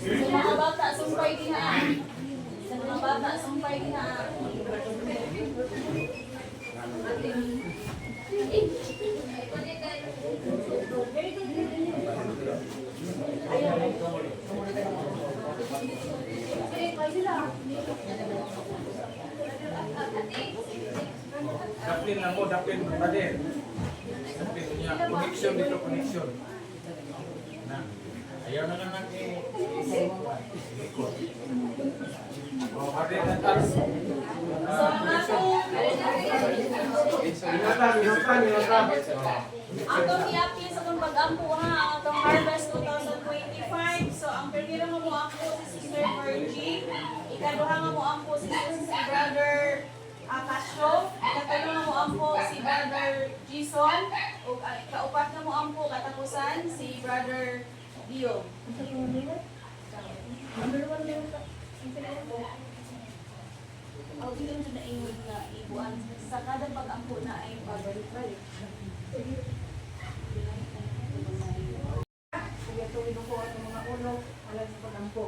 Sa mga bata, sumpay ginaan. Sa mga bata, sumpay ginaan. Daplin lang mo, daplin brother. Daplin niya, connection dito, connection. Na. Ayaw na naman oh, brother, natas. Atong i-apply sa kung pag-ampo ha, atong Harvest 2025. So, ang pagkira mo ampo si Sister Virgie. Ikaduha nga mo ampo si Brother Castro. Ikaduha mo ampo si Brother Jason. O kaupat na mo ampo katapusan si Brother Dio. Ang ilang dyan na ingon nga ibuan sa kada pag-ampo na ay pag-balik-balik. Kaya tuwin ko at mga ulo, alam sa pag-ampo.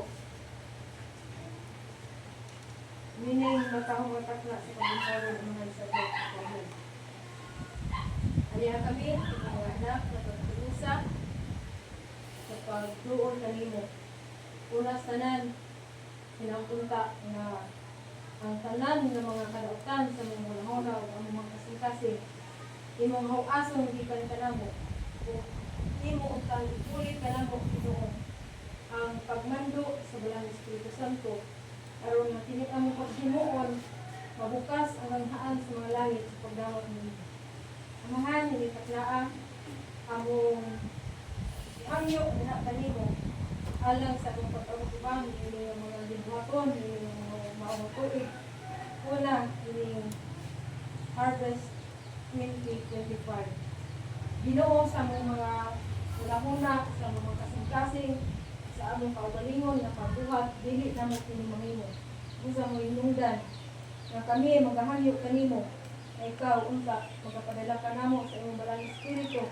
Meaning, matahong-matak na sa pag-ampo ng mga isabot at pag-ampo. Alihan kami, mga anak, na pag-uusap, sa pag-tuon kanimo. Unas tanan, pinapunta na ang tanan ng mga kadautan sa mga hulaw ang mga kasing-kasing. Imong hawason gikan kanamo. Imo utang ulit kanamo Ginoo. Ang pagmando sa balang Espiritu Santo aron matinit ang paghimuon, mabukas ang langhaan sa mga langit sa pagdawat ninyo. Amahan ni katlaa among hangyo na kanimo alang sa akong pag-abot-ubang ini mga gibuhaton, ini mga maong tuig. Una, ini Harvest 2025. Ginoo sa among mga una-una, sa mga kasing-kasing, sa among kaugalingon na pagbuhat, dili na mo kini mahimo. Usa mo inungdan na kami magahangyo kanimo na ikaw unta magapadala ka namo sa imong balang espiritu,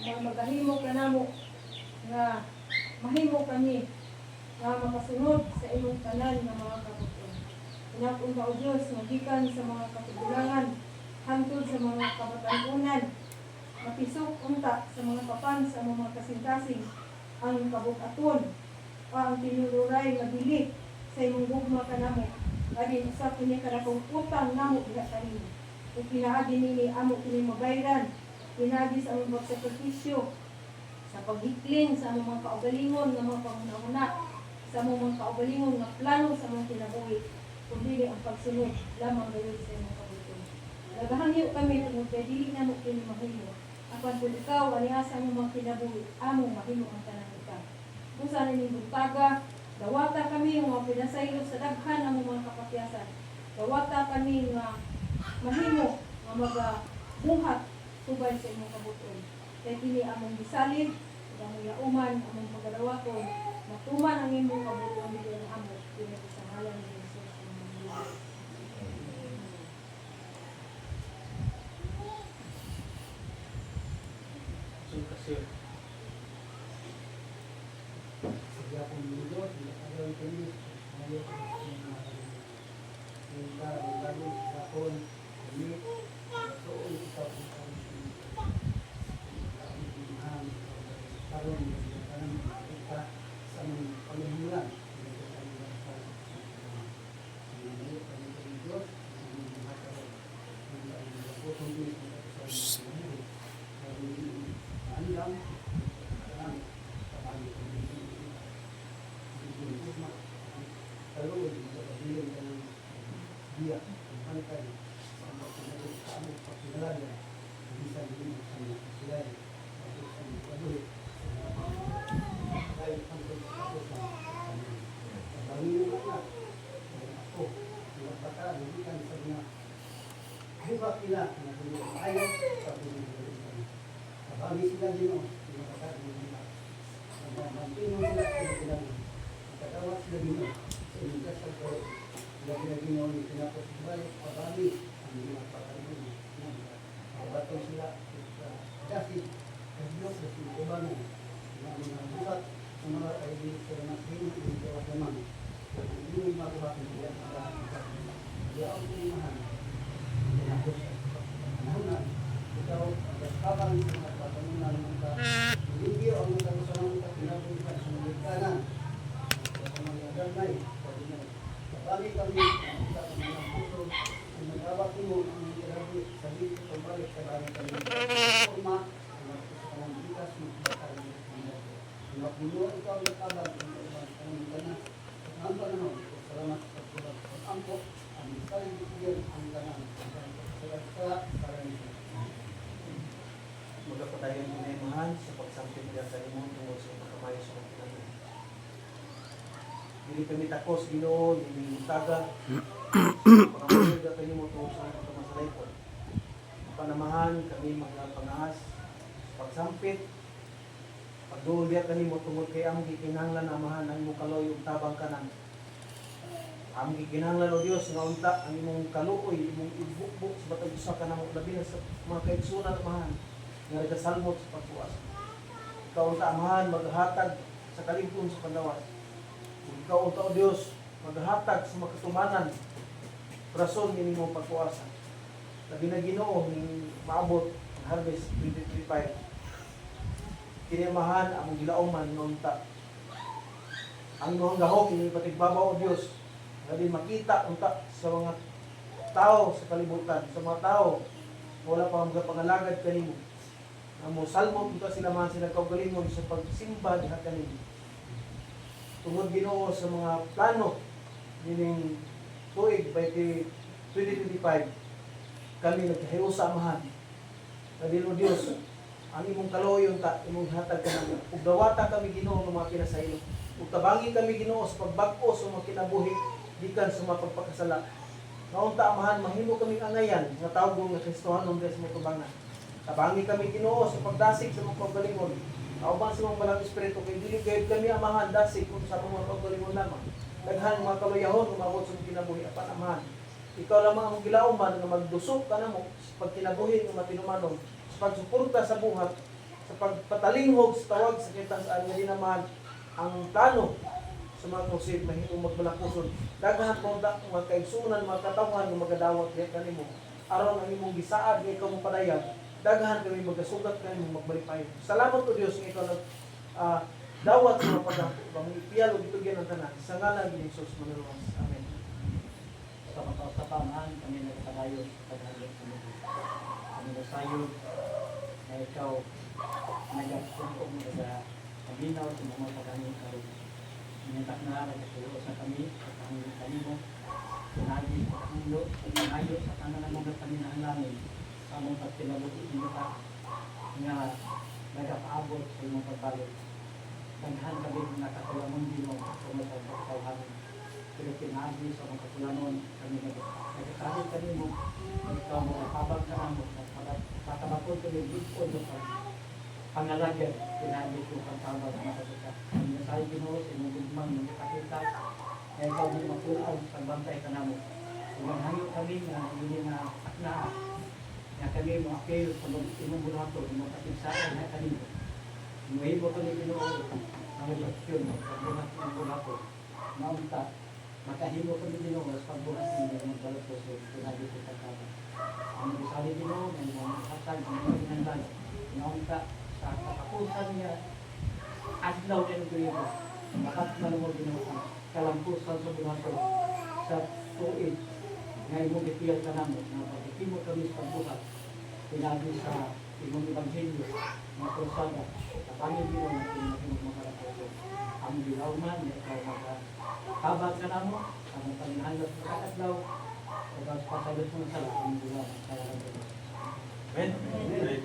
magahimo ka namo nga mahimo kami nga makasunod sa imong tanan nga mga kabuton. Inakong ka o Diyos, magikan sa mga katugulangan, hangtod sa mga kabatanunan, mapisok unta sa mga papan sa mga kasing-kasing, ang kabukaton, o ang tinuluray nga dili sa imong gugma ka namo, adin usap kini kanakong utang namo diha kanimo. Ug pinaagi nini amo kini mabayran, pinaagi sa among pagsakripisyo, sa paghikling sa among mga kaugalingon nga mga panguna-una, sa among mga kaugalingon nga plano sa mga kinabuhi, kundi ang pagsunod lamang gayon sa imong kabuton. Nagahangyo kami tungod kay dili na mo kini mahimo. Apan kung ikaw aniasa mo mga kinabuhi, among mahimo ang tanan ikaw. Busa na ning buntaga, dawata kami nga pinasaylo sa daghan ang mga kapakyasan. Dawata kami nga mahimo nga magabuhat subay sa imong kabuton. Kaya kini among gisalid, among yauman, among pagadawaton, matuman ang imong kabuton dito ng amo, kini sa ngalan ni Jesus. Kasi Sejak pemilu, ada yang tulis, ada yang baru tahun ini, tahun kita tahun kita sama pemilihan. Dia mengangkat sama kamu panggilan bisa ini sama selain aduh saya sampai aku bangun aku mengatakan ini kan sebenarnya hebat kita ayo tapi bagi sila dino mengatakan ini nanti sila katawa sila dino sehingga sampai lagi mau tinapos balik pabalik ang mga pagkain ng batong sila kasi Diyos sa iba mo. Ang busat sa mga kaibigan sa mga kaibigan ng Diyos naman. Hindi mo makuha kung diyan ang lahat. Diyan ang pinimahan. Tinapos na ikaw, kapag sa mga patamunan ng ka, hindi ang mga kasalang ka, pinapunta sa mga kanan. Sa mga ganay, kapag kami, sa mga puso, ang nag-awak mo, ang kinabi, sabi ko, pabalik sa bagay kami. Forma, ang sa kanang bigas, magpapakaroon ng mga. Ang puno, ikaw nag-abag, ang kanan. Ang panahon, salamat sa pagkulat. Ang ampo, ang saling bigyan, ang kanan. Salamat sa rin. Magkapatayan ko na yung mahal sa pagsampit niya sa imong tungkol sa pagkamayo sa mga pinagin. Dili kami takos, Ginoo, hindi mutaga. Pagkamayo ka kayo mo tungkol sa pagkamasalay ko. Panamahan kami magpangaas sa pagsampit. Pagduol diya kami mo tungkol kay among gikinahanglan amahan ang imong kaloy ug tabang kanan. Among gikinahanglan o Dios nga unta ang imong kaluoy, imong ibukbuk sa batag usa ka namo labi na sa mga kaigsunan amahan. Nga nagasalmot sa pagbuas. Ikaw ang taamahan, maghatag sa kalingkong sa pandawas. Ikaw ang tao Diyos, maghatag sa makatumanan, rason ng inyong pagbuasan. Labi na Ginoo, ng maabot, ng harvest 2035. Kinamahan ang gilauman noon ta. Ang noong gahok, inyong patigbabaw o Diyos, labi makita unta sa mga tao sa kalibutan, sa mga tao, wala pa mga pangalagad kanimo. Amo salmo kita sila man sila kaugalingon sa pagsimba diha kanimo. Tungod Ginoo sa mga plano nining tuig by 2025 kami nagkahiusa amahan. Kadilo Dios ang imong kaloyon ta imong hatag kanang ug dawata kami Ginoo ng mga kinasaylo. Ug tabangi kami Ginoo sa pagbag-o sa mga kinabuhi gikan sa mga pagpakasala. Naunta amahan mahimo kaming angayan nga tawgon nga Kristohanon sa mga tubangan. Tabangi kami Ginoo sa pagdasig sa mga paggalingon. Kauban sa mga balang espiritu kay dili gayud kami amahan dasig kung sa mga paggalingon lamang. Daghan mga kaluyahon umabot sa kinabuhi apan amahan. Ikaw lamang ang gilauman nga magdusok kanamo sa pagkinabuhi nga matinumanon, sa pagsuporta sa buhat, sa pagpatalinghog sa tawag sa kitaan nga dinamahan ang plano sa mga kusip mahimong magbalakuson. Daghan punta mga kaigsunan, mga katawhan nga magadawat diha kanimo. Aron ang imong gisaad nga ikaw mapadayan. Daghan kami magasugat kami magbalipay. Salamat o Diyos nga ikaw nag dawat sa mga pagdako. Pangipiyal o gitugyan ang tanan. Sa ngalan ni Jesus Manuwas. Amen. Sa mapagtapaman, kami nagpadayo sa paghalit sa mga. Kami nasayod na ikaw nagagsumpong nag-aminaw sa mga paghalit karon. Initak na nagkasulo sa kami sa kanimo. Sinagi sa kanilo, pinayo sa tanan ng mga paminahanangin. Sa mong pagkilabuti nyo ka nga nagapaabot sa imong pagbalik. Tanghan kami nakatulanon din mo sa mga pagkakawahan. Pero pinagi sa mga katulanon kami nagkakalit kami mo. Ikaw mo nakabag ka na mo. Patabapon kami dito sa pangalagyan. Pinagi ko pagkabag na makasika. Ang nasay Ginoo sa imong gugmang ng kakita. Na ikaw mo mapulang sa bantay ka na mo. Kung hangyo kami na hindi na akna na kami mga apel sa imong burato, imong katigsayan na kanino. Mahimo kami Ginoo ang relasyon sa buhat ng burato. Naunta, makahimo kami Ginoo sa pagbuhat ng imong balato sa pinagi ko pagkaba. Ang bisali Ginoo, ang mga hatag, ang mga hinandan. Naunta, sa katapusan niya, adlaw din ko yun. Lahat na mo Ginoo kalampusan sa burato sa tuig. Ngayon mo gitiyal ka namin, na pagkikimo kami sa pagbuhat, pinagi sa imong ebanghelyo, mga krusada, sa Panginoon na pinagimog mga karaposo. Ang dilawman, ikaw magkabag ka na mo, ang paginahanap sa kakadlaw, o pasalot mo sa lahat ng dilawman, kaya lang ito. Amen. Amen.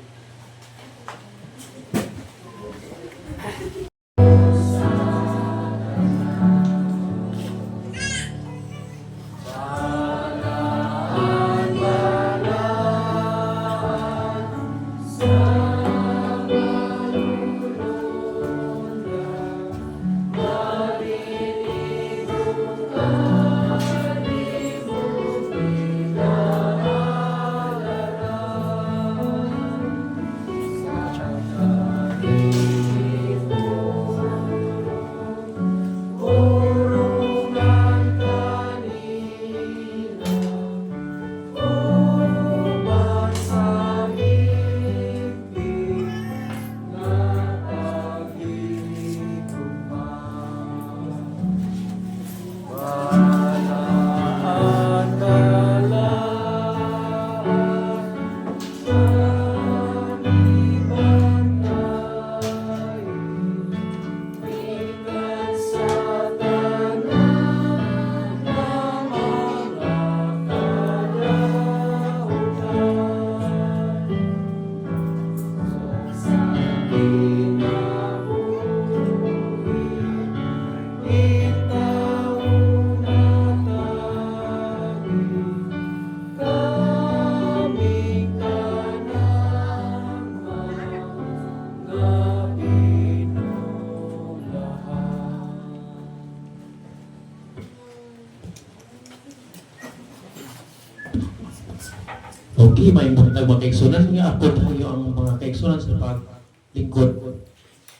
maghimay mo tag makaigsunan nga ako tayo ang mga kaigsunan sa paglingkod.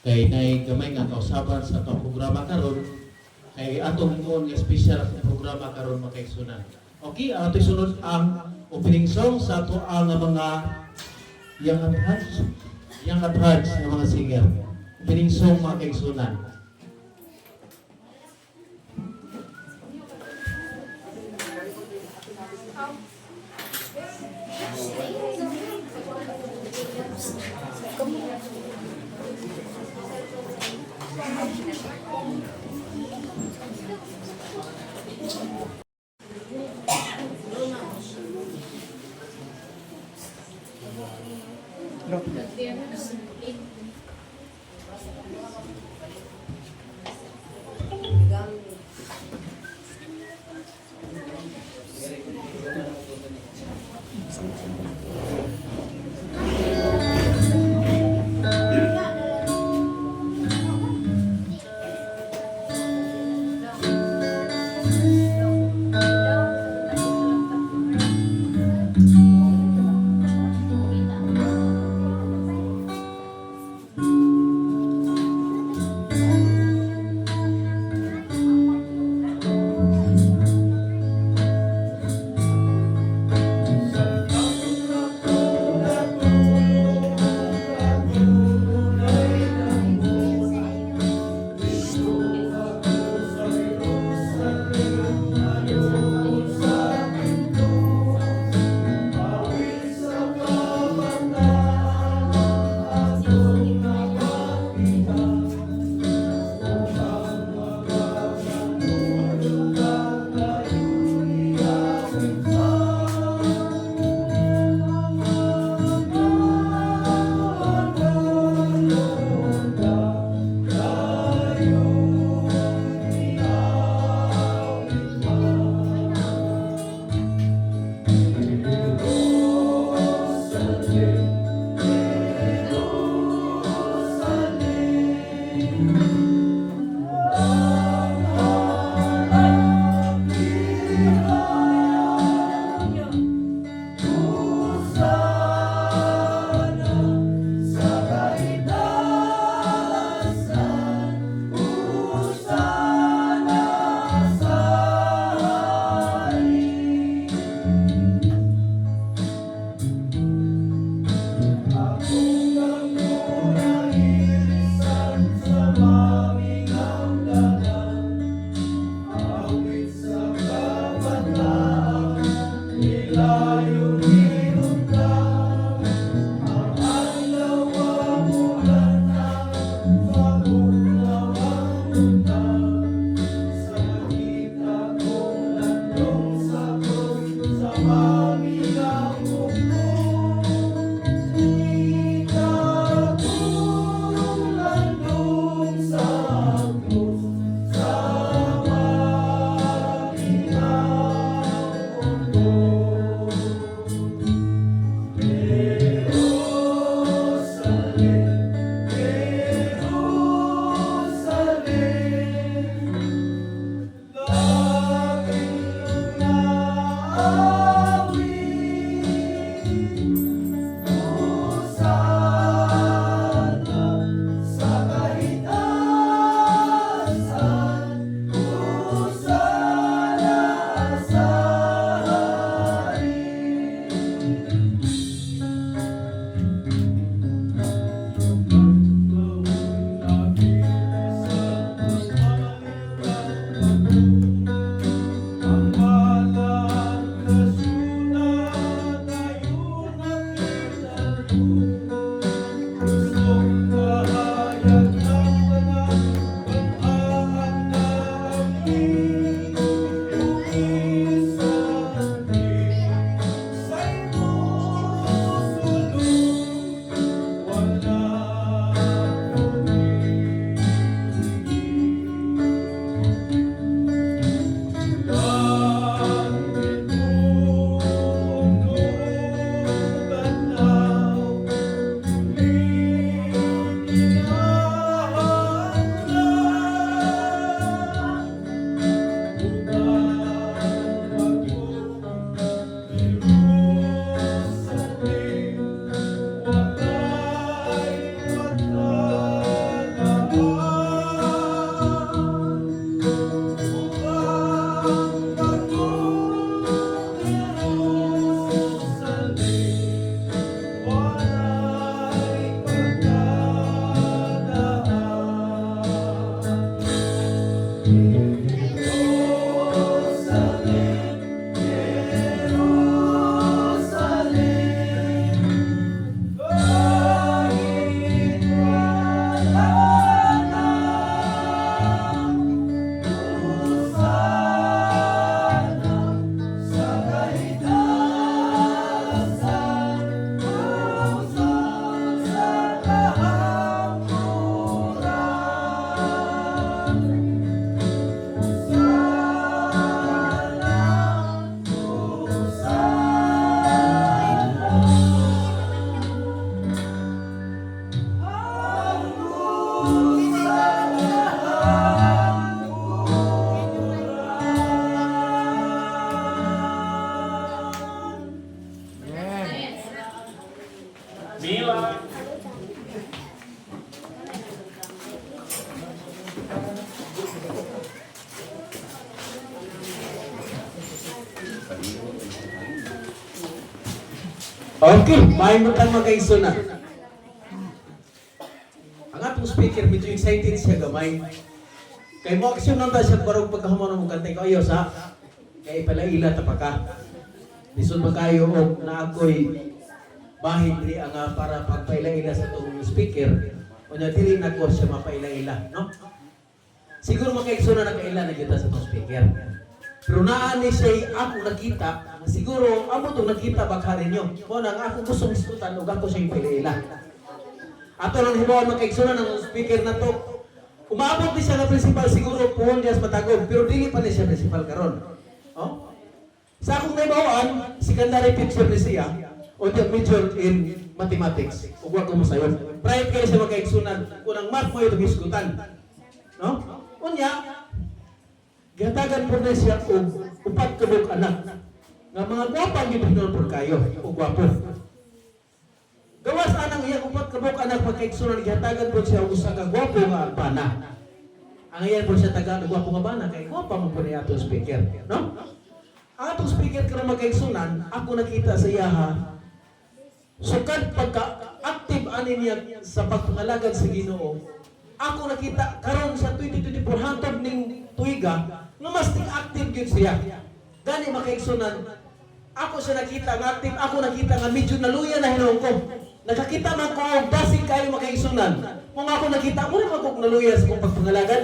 Kay nay gamay nga kausaban sa atong programa karon kay atong mo nga special sa programa karon makaigsunan. Okay, ato sunod ang opening song sa ato ang mga young at hearts ng mga singer. Opening song mga kaigsunan. Okay, mahimutan magkaigsunan. Ang atong speaker, medyo excited siya gamay. Kay mo aksyon nang ta siya barog pagkahuman mo kantay ko ayos ha. Kay palaila ta pa ka. Lisod ba kayo og na ako'y bahid diri ang para pagpailaila sa tong speaker. Unya dili na ko siya mapailaila, no? Siguro makaigsunan na kaila na kita sa tong speaker. Pero naani siya ako nakita, siguro amo tong nakita baka ninyo. Mo nang ako gustong iskutan ug ako siya ipailaila. Ato lang hibawan makaigsunan ng speaker na to. Umabot di siya na principal siguro puhon diya sa Matagog, pero dili pa ni siya principal karon. Oh? Sa akong naibawaan, secondary picture ni siya, o the major in mathematics. Ug wa ko mo sayon. Private kay siya makaigsunan, unang math mo itong iskutan. No? Unya, gihatagan po na siya og upat ka buok anak. Nga mga gwapa gyud hinulpon kayo, o gwapo. Gawas anang iyang upat ka buok anak makaigsunan gihatagan po siya og usa ka gwapo nga bana. Ang iyan po siya taga gwapo nga bana kay gwapa man po ni ato speaker, no? Ang atong speaker karon makaigsunan, ako nakita sa iya ha. Sukad pagka-active ani niya sa pagpangalagad sa Ginoo. Ako nakita karon sa 2024 hantod ning tuiga nga mas active gyud siya. Gani makaigsunan. Ako siya nakita nga active, ako nakita nga medyo naluya na hinung ko. Nakakita man ko og dasig kayo makaigsunan. Kung ako nakita mo naman kog naluya sa kong pagpangalagad.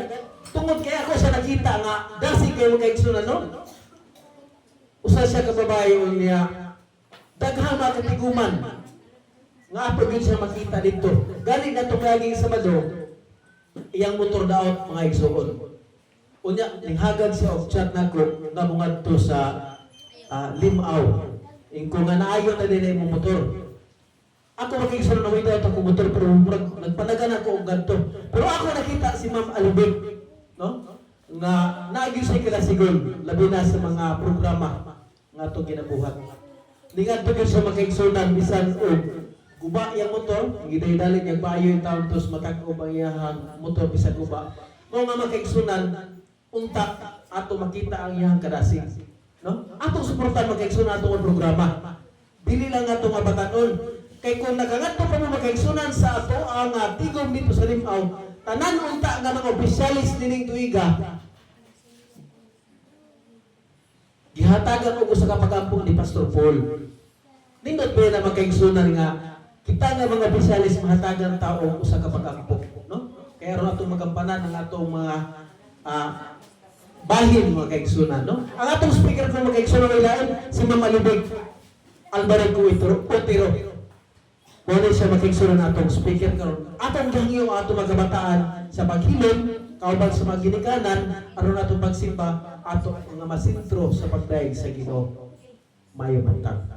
Tungod kay ako siya nakita nga dasig kayo makaigsunan, no? Usa siya ka babae niya daghang mga katiguman nga apo gyud siya makita dito. Gani na tong laging Sabado, iyang motor daot mga igsuon. Unya ninghagad siya og chat nako nga mongadto sa Limaw. Ingko nga naayo na din imong motor. Ako makigsuon na wala ako motor pero nagpanagan ako og ganto. Pero ako nakita si Ma'am Alubig, no? Nga naagi siya kila sigol labi na sa mga programa nga to ginabuhat. Ningadto gyud siya makaigsunan bisan og guba iyang motor, gidaydalit niyang paayo yung taon tos matag-o ang iyang motor bisan guba. Mao nga makaigsunan unta ato makita ang iyang kadasig, no? Atong suportan makaigsunan atong programa. Dili lang ato nga batanon. Kay kung nagangadto pa mo makaigsunan sa ato ang tigom dito sa Limaw, tanan unta nga mga opisyalis dining tuiga gihatagan og usa ka pag-ampong ni Pastor Paul. Nindot ba na makaigsunan nga kita nga mga opisyalis mahatagan tao og usa ka pag-ampong, no? Kaya ron atong magampanan ang atong mga bahin mga kaigsunan, no? Ang atong speaker kung makaigsunan ay lain si Ma'am Alubig Alvarez Utero. Wala siya makaigsunan atong speaker karon. Atong gahingyo ang atong magabataan sa paghilom kauban sa mga ginikanan aron atong pagsimba ato nga masintro sa pagdaig sa Ginoo. Mayo buntag.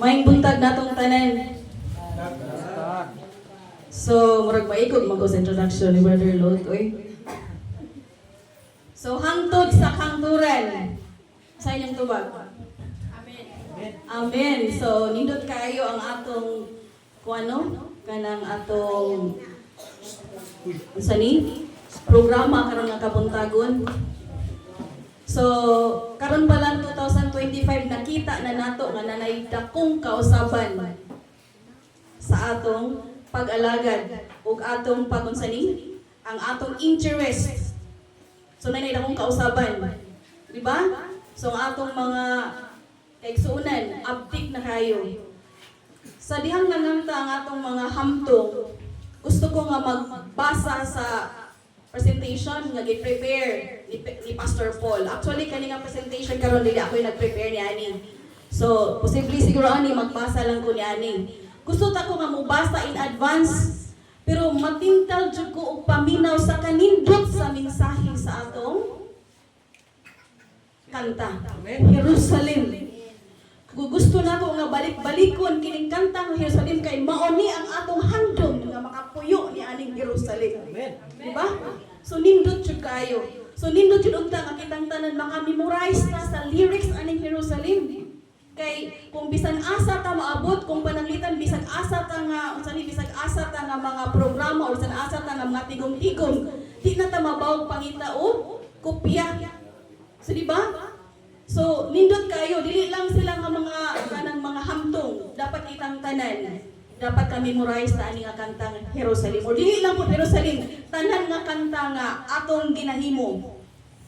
Maing buntag natong tanan. So, murag maikot mag sa introduction ni Brother Lot, oy. So, hangtod sa kangturan. Sa inyong tubag. Amen. Amen. So, nindot kayo ang atong kuano kanang atong programa karon nga kabuntagon. So, karon pa lang 2025 nakita na nato nga nanay dakong kausaban sa atong pag-alagad ug atong pagunsani ang atong interest. So nanay dakong kausaban, di ba? So ang atong mga kaigsuonan update na kayo. Sa dihang nanganta ang atong mga hamtong, gusto ko nga magbasa sa presentation nga gi-prepare ni Pastor Paul. Actually kani nga presentation karon dili ako yung nag-prepare ni ani. So posible siguro ani magbasa lang ko ni ani. Gusto ta ko nga mobasa in advance pero matintal jud ko og paminaw sa kanindot sa mensahe sa atong kanta. Jerusalem. Gusto na ko nga balik-balikon kining kanta nga Jerusalem kay mao ni ang atong handom nga makapuyo ni aning Jerusalem. Amen. Diba? So nindot jud kayo. So nindot jud unta nga kitang tanan maka-memorize na sa lyrics aning Jerusalem. Kay kung bisan asa ta maabot, kung pananglitan bisan asa ta nga bisag asa ta nga mga programa o bisan asa ta nga mga tigom-tigom, di na ta mabaw pangita o kopya. So di ba? So nindot kayo, dili lang sila nga mga kanang mga hamtong, dapat itang tanan. Dapat ka memorize ta ani nga kantang Jerusalem. O dili lang po Jerusalem, tanan nga kanta nga atong ginahimo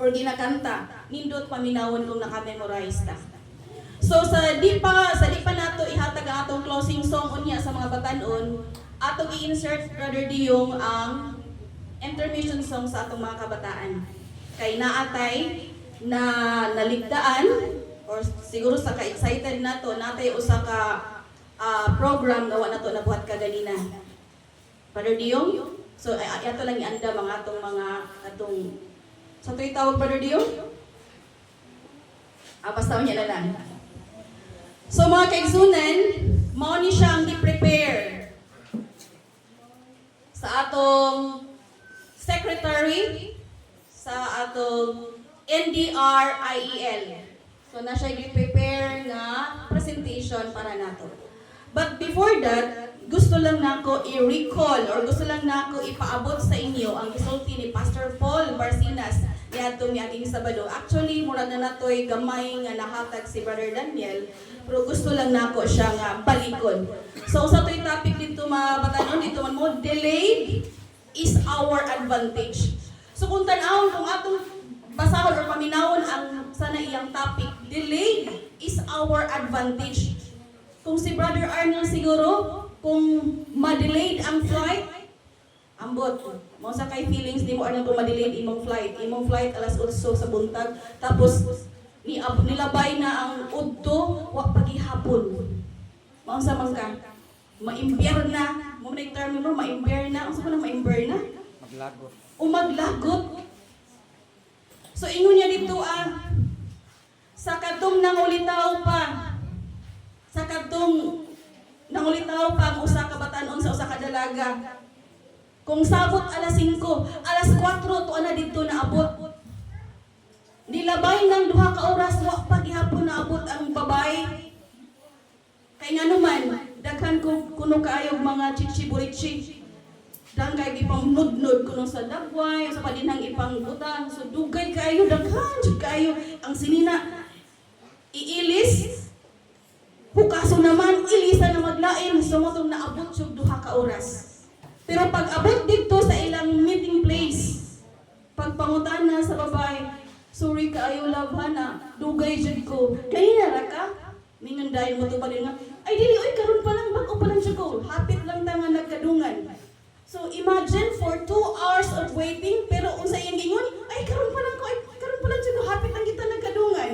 or ginakanta, nindot paminawon kung naka-memorize ta. So sa di pa nato ihatag ang atong closing song unya sa mga batanon, atong i-insert Brother Diyong ang intermission song sa atong mga kabataan. Kay naatay na naligdaan or siguro sa ka-excited nato natay usa ka program nga wa nato nabuhat kaganina. Brother Diyong, so ato lang ianda mga atong sa tuig tawag Brother Diyong? Basta unya na lang. So mga kaigsunan, mao ni siya ang i-prepare sa atong secretary sa atong NDRIEL. So na siya i-prepare nga presentation para nato. But before that, gusto lang nako i-recall or gusto lang nako ipaabot sa inyo ang gisulti ni Pastor Paul Barcinas niadtong miaging Sabado. Actually, mura na natoy gamay nga nahatag si Brother Daniel, pero gusto lang nako siya nga balikon. So sa toy topic dito mga batanon, dito man mo, delayed is our advantage. So kung tan-awon kung atong basahon or paminawon ang sana iyang topic, delayed is our advantage. Kung si Brother Arnold siguro, kung ma-delayed ang flight, ambot. Mo sa kay feelings di mo ano kung ma-delayed imong flight. Imong flight alas 8 sa buntag, tapos nilabay na ang udto wa pagihapon. Mao sa man ka? Maimbier na. Mo na term mo maimbier na. Unsa man maimbier na? Maglagot. Maglagot. So ingon niya dito sa kadtong nangulitaw pa. Sa kadtong nangulitaw pa ang usa ka batan-on sa usa ka dalaga. Kung sabot alas 5, alas 4 to ana dito naabot. Nilabay ng 2 ka oras wa pa gihapon naabot ang babay. Kay nga naman daghan ko kuno kaayo mga chichiburichi. Dang kay gipamnudnod kuno sa dagway sa padinhang ipang butang. So dugay kaayo daghan jud kaayo ang sinina iilis. Hukaso naman ilisa na maglain so mo tong naabot jud 2 ka oras. Pero pag abot dito sa ilang meeting place, pagpangutana sa babae, sorry kaayo love hana, dugay jud ko. Kanina ra ka? Mingandayon mo to balin nga. Ay dili oy karon pa lang bag-o pa lang jud ko. Hapit lang ta nga nagkadungan. So imagine for 2 hours of waiting pero unsa iyang gingon? Ay karon pa lang ko, ay karon pa lang jud ko hapit lang kita nagkadungan.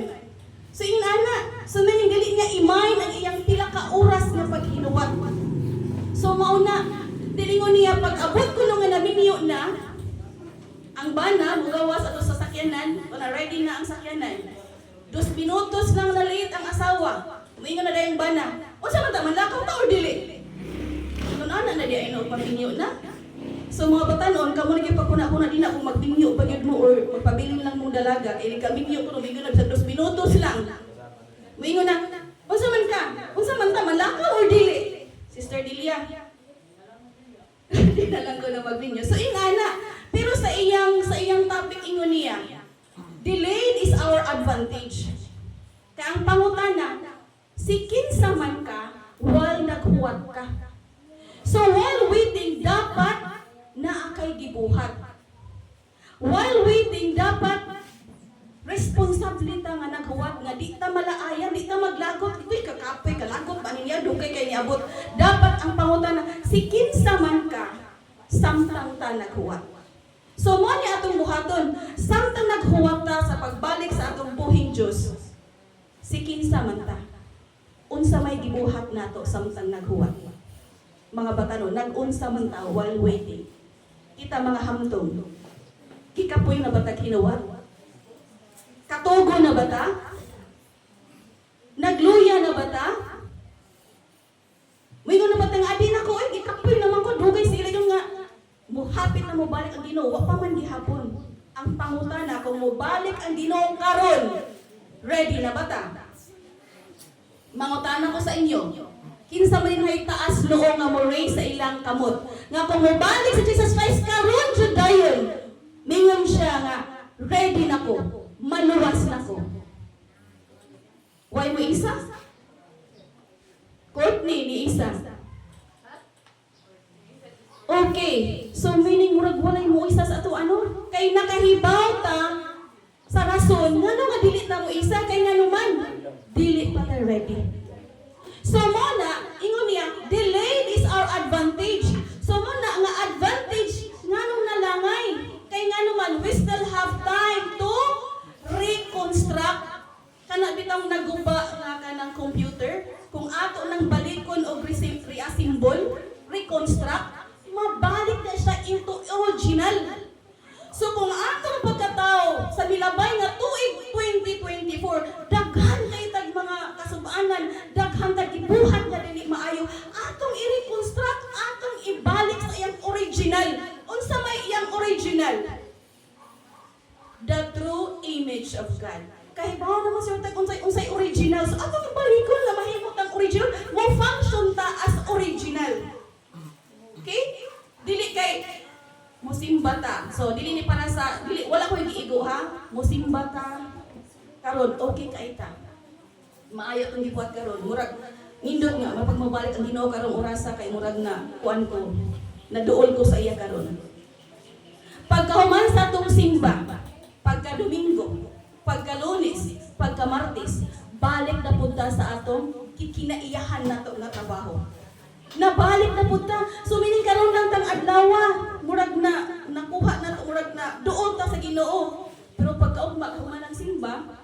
So ingon ana, so may gali nga imayn ang iyang pila ka oras nga paghinuwat. So mauna dilingon niya pag-abot ko nung nga naminyo na ang bana mugawas ato sa sakyanan, wala ready na ang sakyanan. 2 minutos lang na late ang asawa. Moingon na dayong bana. Unsa man ta manlakaw ta or dili? Kun ana na di ay no paminyo na. So mga batanon kamo na gyud pagkuna-kuna di na kung magminyo pa gyud mo or magpabiling lang mo dalaga kay ka minyo kuno mingon na sa 2 minutos lang. Moingon na. Unsa man ka? Unsa man ta manlakaw or dili? Sister Delia. Hindi na lang ko na mag-video. So, ingana. Pero sa iyang topic ingon niya, delayed is our advantage. Kaya ang pangutana, si kinsa man ka, while naghuwat ka. So, while waiting, dapat na akay gibuhat. While waiting, dapat responsibility nga naghuwat nga di ta malaayan, di ta maglagot, ito'y kakapoy, kalagot ba niya, dugay kay niabot. Dapat ang pangutana, si kinsa man ka, samtang ta naghuwat. So mo ni atong buhaton, samtang naghuwat ta sa pagbalik sa atong buhing Dios. Si kinsa man ta, unsa may gibuhat nato samtang naghuwat. Mga batanon, nag-unsa man ta while waiting. Kita mga hamtong, kikapoy na batag hinuwat. Katugo na ba ta? Nagluya na ba ta? Mayroon na ba tang adi na ko? Ay, ikapoy naman ko. Dugay sila yung nga. Muhapit na mo balik ang Ginoo. Wa pa man gihapon. Ang pangutana kung mo balik ang Ginoo karon. Ready na ba ta? Mangutana ko sa inyo, kinsa man dinhay taas noo nga mo raise sa ilang kamot. Nga kung mobalik sa Jesus Christ karon jud dayon, mingon siya nga ready na ko, maluwas na ko. Why mo isa? Courtney ni isa. Okay, so meaning murag walay mo isa sa ato ano? Kay nakahibaw ta sa rason ngano nga dili na mo isa kay ngano man dili pa ta ready. So mo na ingon niya, delayed is our advantage. So mo na nga advantage nganong nalangay kay ngano man we still have time to reconstruct kana bitang naguba nga kanang computer kung ato nang balikon og reassemble, reconstruct, mabalik na siya into original. So kung atong pagkatao sa milabay nga tuig 2024, daghan kay tag mga kasubaanan, daghan tag gibuhat nga dili maayo, atong i-reconstruct, atong ibalik sa iyang original. Unsa may iyang original? The true image of God. Kay bawo naman siya tag unsay original. So atong ibalikon na mahimot ang original, mo function ta as original. Okay? Dili kay musimba ta. So dili ni para sa dili wala ko giigo ha. Musimba ta. Karon okay kay ta. Maayo tong gibuhat karon. Murag nindot nga mapag mabalik ang Ginoo karong orasa kay murag na kuan ko. Naduol ko sa iya karon. Pagkahuman sa atong simba, pagka Domingo, pagka Lunes, pagka Martes, balik na punta sa atong kikinaiyahan nato nga trabaho. Nabalik na punta. So meaning karon lang tang adlawa, murag na nakuha na murag na duol ta sa Ginoo. Pero pagkaugma human ang simba,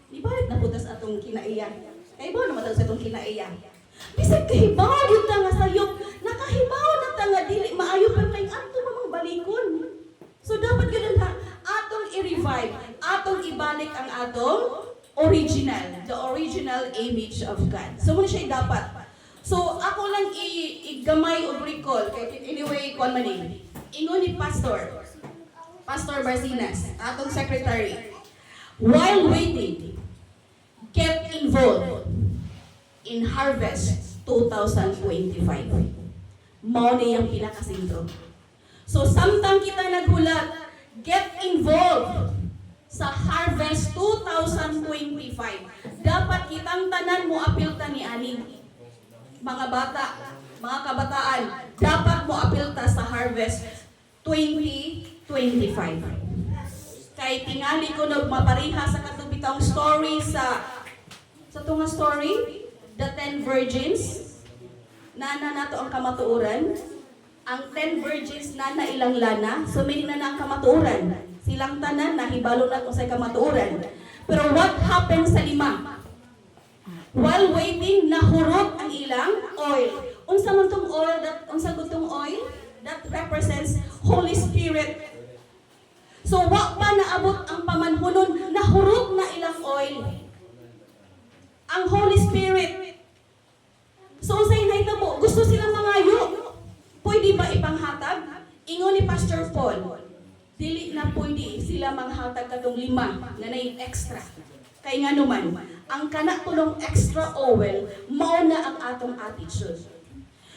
ibalik na punta sa atong kinaiyahan. Kay ba naman sa atong kinaiyahan. Bisag kahibaw gyud ta nga sayop, nakahibaw na ta nga dili maayo pero kay adto mamang balikon. So dapat gyud na atong i-revive, atong ibalik ang atong original, the original image of God. So muna siya dapat. So ako lang igamay o recall kay anyway kuan man ni. Ingon ni Pastor Barcinas, atong secretary. While waiting, get involved in Harvest 2025. Mao ni ang pinakasentro. So samtang kita naghulat, get involved sa Harvest 2025. Dapat kitang tanan mo apilta ni ani. Mga bata, mga kabataan, dapat mo apilta sa Harvest 2025. Kay tingali ko nagmapariha sa katubitang story sa tunga story, the 10 virgins, nana nato ang kamatuoran. Ang 10 virgins nana ilang lana, so meaning na ang kamatuoran. Silang tanan nahibalo na kung sa kamatuoran. Pero what happened sa 5? While waiting, nahurot ang ilang oil. Unsa man tong oil, unsa gutong oil? That represents Holy Spirit. So wa pa naabot ang pamanhunon, nahurot na ilang oil. Ang Holy Spirit. So unsay nahitabo? Gusto silang mangayo. Pwede ba ipanghatag? Ingon ni Pastor Paul, dili na pwede sila manghatag katong 5 na nay extra. Kay nga naman, ang kana tulong extra oil, mao na ang atong attitude.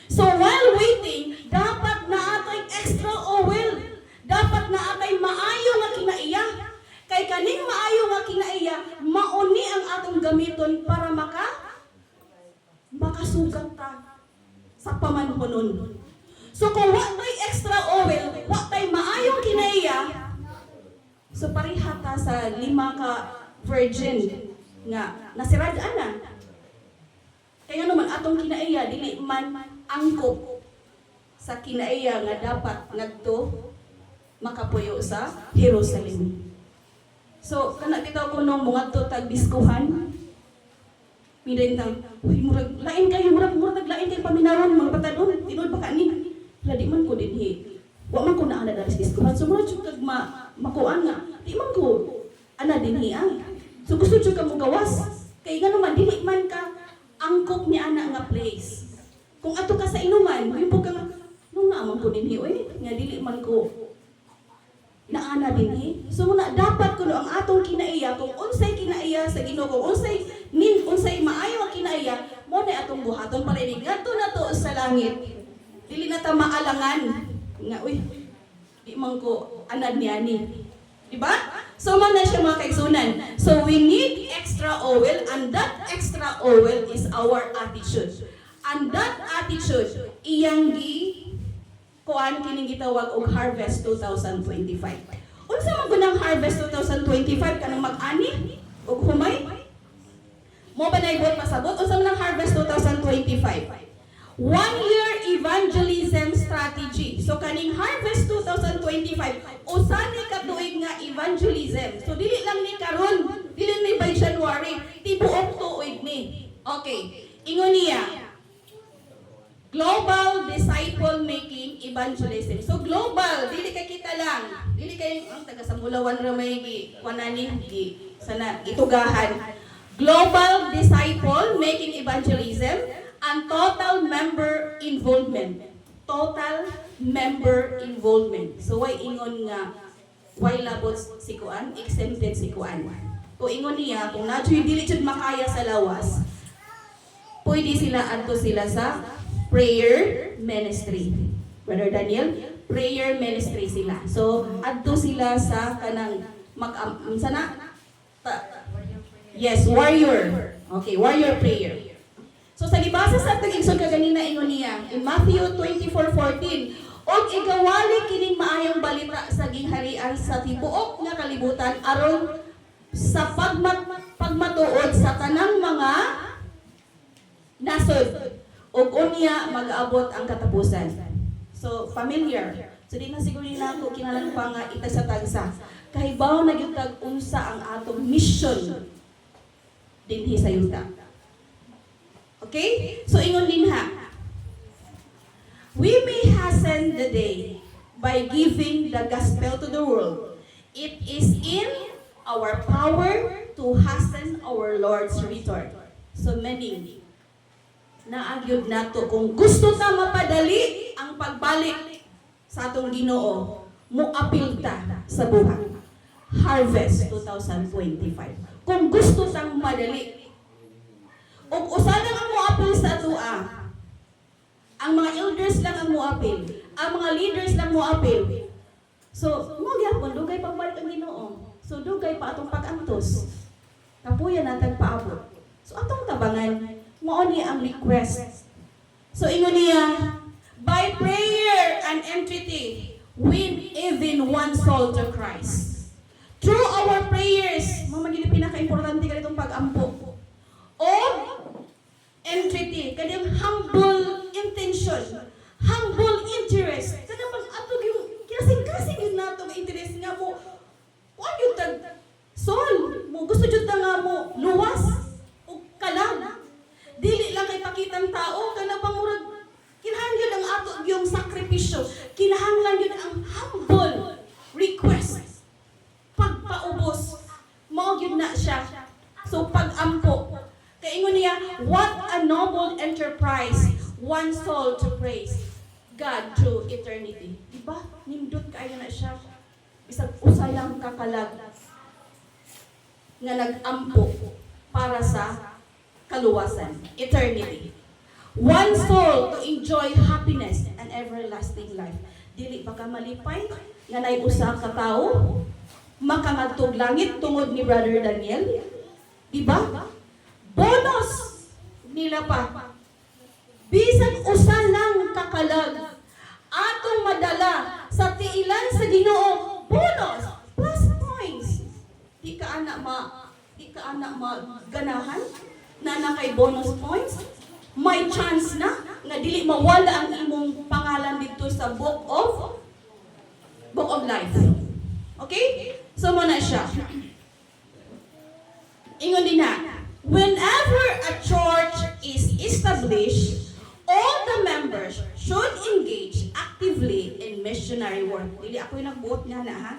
So while waiting, dapat na atay extra oil. Dapat na atay maayo nga kinaiya. Kay kaning maayo nga kinaiya, mauni ang atong gamiton para makasugat ta sa pamanhunon. So kung wa tay extra oil, wa tay maayong kinaiya, so pariha ta sa 5 ka virgin nga nasirad-an na. Kaya naman atong kinaiya dili man angkop sa kinaiya nga dapat ngadto makapuyo sa Jerusalem. So kana bitaw ko nung mga tag diskuhan. Midentang, uy murag lain kayo murag lain kay paminaron mga patadon tinud ba kani? Ladi man ko dinhi. Wa man ko na ana dali sa diskuhan. So murag jud kag makuan nga. Di man ko ana dinhi ay. So gusto jud ka mo gawas. Kay ngano man dili man ka angkop ni ana nga place. Kung ato ka sa inuman, himpo ka nga nung naamang ko dinhi oy, nga dili man ko naana dinhi. So muna dapat kuno ang atong kinaiya kung unsay kinaiya sa Ginoo, kung unsay nin unsay maayo ang kinaiya mo na atong buhaton para ini ngadto na to sa langit. Dili na ta maalangan nga uy di man ko anad niya ni. Diba? So man na siya mga kaigsunan. So we need extra oil and that extra oil is our attitude. And that attitude iyang kuan kining gitawag og Harvest 2025. Unsa man gunang Harvest 2025 kanang mag-ani ug humay? Mo ba naibot pasabot unsa man ang Harvest 2025? 1-year evangelism strategy. So kaning Harvest 2025 usa ni katuig nga evangelism. So dili lang ni karon, dili ni by January, tibuok tuig ni. Okay, ingon niya Global Disciple Making Evangelism. So global, dili kay kita lang. Dili kay ang taga Samulawan ra may kuanani sana itugahan. Global Disciple Making Evangelism and total member involvement. Total member involvement. So why ingon nga why labot si kuan, exempted si kuan. Kung ingon niya kung nadyoy dili jud makaya sa lawas, pwede sila adto sila sa prayer ministry. Brother Daniel, prayer ministry sila. So, adto sila sa kanang sana? Yes, warrior. Okay, warrior prayer. So, sa libasa sa atong igsoon kaganina ingon niya, in Matthew 24:14, og igawali kining maayong balita sa gingharian sa tibuok nga kalibutan aron sa pagmatuod sa tanang mga nasod. Og unya mag-aabot ang katapusan. So familiar. So di na siguro nila ako kinalang pa nga ita sa tagsa. Kahibaw na gyud kag unsa ang atong mission dinhi sa yuta. Okay? So ingon din ha. We may hasten the day by giving the gospel to the world. It is in our power to hasten our Lord's return. So meaning naagyod nato kung gusto ta mapadali ang pagbalik sa atong Ginoo, muapil ta sa buhay. Harvest 2025. Kung gusto tang madali. Ug usa lang ang muapil sa atoa. Ang mga elders lang ang muapil, ang mga leaders lang muapil. So, mo gyapon dugay pagbalik ang Ginoo. So dugay pa atong pag-antos. Kapuyan natag paabot. So atong tabangan mao ni ang request. So ingon niya, by prayer and entreaty, win even one soul to Christ. Through our prayers, mo magili pinaka-importante kanitong pag-ampo. O entreaty, kanang humble intention, humble interest. Kada pag atog yung kasing-kasing yun nato nga interest nga mo, kuan yung tag soul mo gusto jud nga mo luwas o kalag. Dili lang kay pakitang tao kana pangurag kinahanglan ang ato yung sakripisyo, kinahanglan yun ang humble request, pagpaubos mao gyud na siya. So pag-ampo kay ingon niya, what a noble enterprise, one soul to praise God through eternity. Diba? Nindot kaayo na siya, bisag usayang kakalag nga nag-ampo para sa kaluwasan, eternity. One soul to enjoy happiness and everlasting life. Dili ba ka malipay nga nay usa ka tawo makangadtog langit tungod ni Brother Daniel? Diba? Bonus nila pa. Bisag usa lang kakalag atong madala sa tiilan sa Ginoo, bonus plus points. Di ka anak ganahan na kay bonus points. May chance na nga dili mawala ang imong pangalan dito sa book of life. Okay? So mo na siya. Ingon din na, whenever a church is established, all the members should engage actively in missionary work. Dili ako yung nagbuot nga na ha.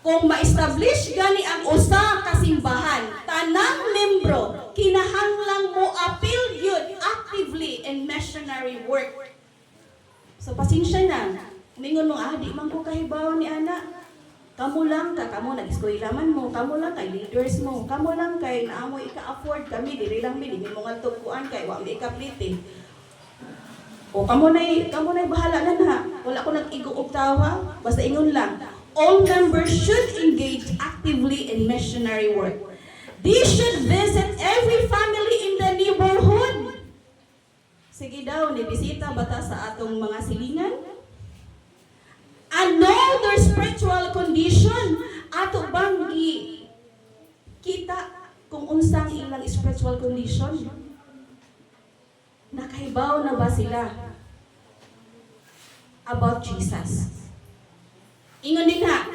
Kung ma-establish gani ang usa ka simbahan, tanang membro kinahanglang mo appeal yun actively in missionary work. So pasensya na. Mingon mo di man ko kahibaw ni ana. Kamo lang ka, kamo nag-eskwelaman mo, kamo lang kay leaders mo, kamo lang kay naamoy ika-afford kami, dili lang mi, dili mo nga tukuan kay wa mi ika-plite. O kamo nay bahala na na. Wala ko nag-igo og tawa, basta ingon lang. All members should engage actively in missionary work. They should visit every family in the neighborhood. Sige daw, nibisita bata sa atong mga silingan. And know their spiritual condition. Ato bang kita kung unsang ilang spiritual condition? Nakaibaw na ba sila about Jesus? Ingon din ha,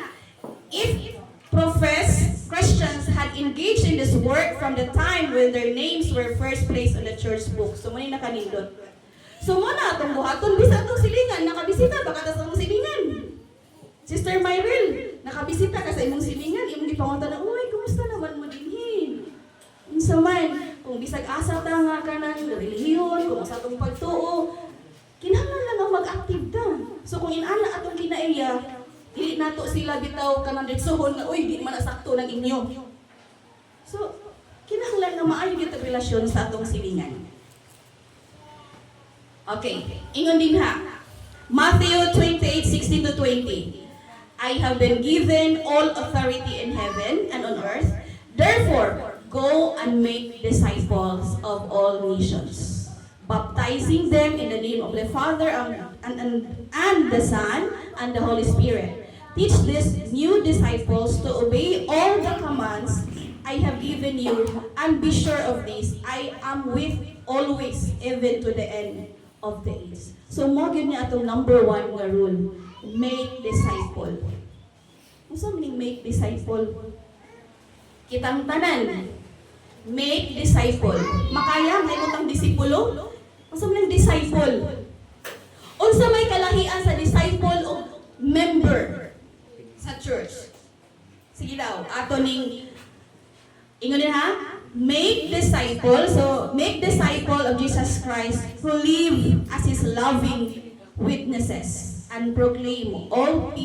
if professed Christians had engaged in this work from the time when their names were first placed on the church book. So, muna nakanindot. So, muna itong buhaton, bisa itong silingan. Nakabisita, baka sa imong silingan. Sister Myril, nakabisita ka sa imong silingan. Imong gipangunta na, uy, kumusta naman mo dinhin? Unsa man, kung bisag asa ta nga ka ng relihiyon, kung sa itong pagtuo, kinahanglan lang ang mag-active ta. So, kung inana atong kinaiya, dili nato sila bitaw kanang ditsohon nga, uy, di man nasakto ng inyo. So, kinahanglan nga maayo gitong relasyon sa atong silingan. Okay, ingon din ha. Matthew 28:16-20. I have been given all authority in heaven and on earth. Therefore, go and make disciples of all nations, baptizing them in the name of the Father and the Son and the Holy Spirit. Teach these new disciples to obey all the commands I have given you, and be sure of this, I am with always, even to the end of the age. So, mo gyud ni atong number 1 nga rule, make disciple. Unsa meaning make disciple? Kitang tanan, make disciple. Makaya may utang disipulo? Unsa meaning disciple? Unsa may kalahian sa disciple o member sa church? Sige daw, ato ning ingon din ha? Make disciple. So, make disciple of Jesus Christ who live as His loving witnesses and proclaim to all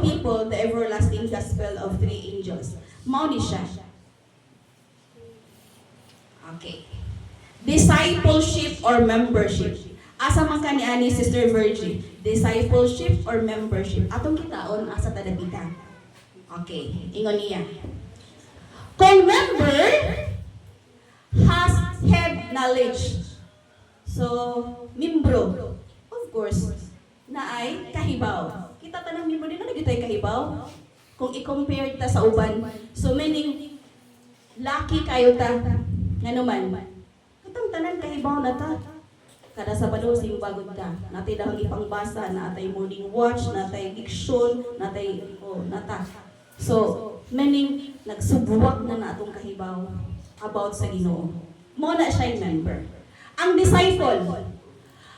people, the everlasting gospel of 3 angels. Mao ni siya. Okay. Discipleship or membership. Asa man ka ni ani Sister Virgie? Discipleship or membership? Atong kitaon asa tadapita. Okay, ingon niya. Kung member has head knowledge. So, membro, of course, na ay kahibaw. Kita tanang membro din na nagitay kahibaw. Kung i-compare ta sa uban. So, meaning, lucky kayo ta. Nga naman, katang tanan kahibaw na ta. Kada Sabado simbagod ta. Natay dahang ipangbasa, natay morning watch, natay diksyon, natay, nata. So, meaning, nagsubuwak na atong kahibaw about sa Ginoo. Mo na siya member. Ang disciple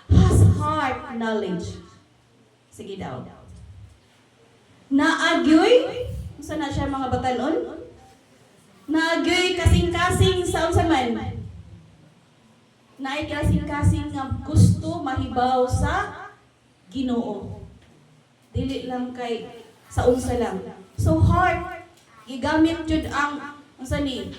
has heart knowledge. Sige daw. Naagyoy, saan na siya mga batanon? Naagyoy kasing-kasing sa unsa man. Naay kasing-kasing nga gusto mahibaw sa Ginoo. Dili lang kay sa unsa lang. So heart, gigamit jud ang unsa ni?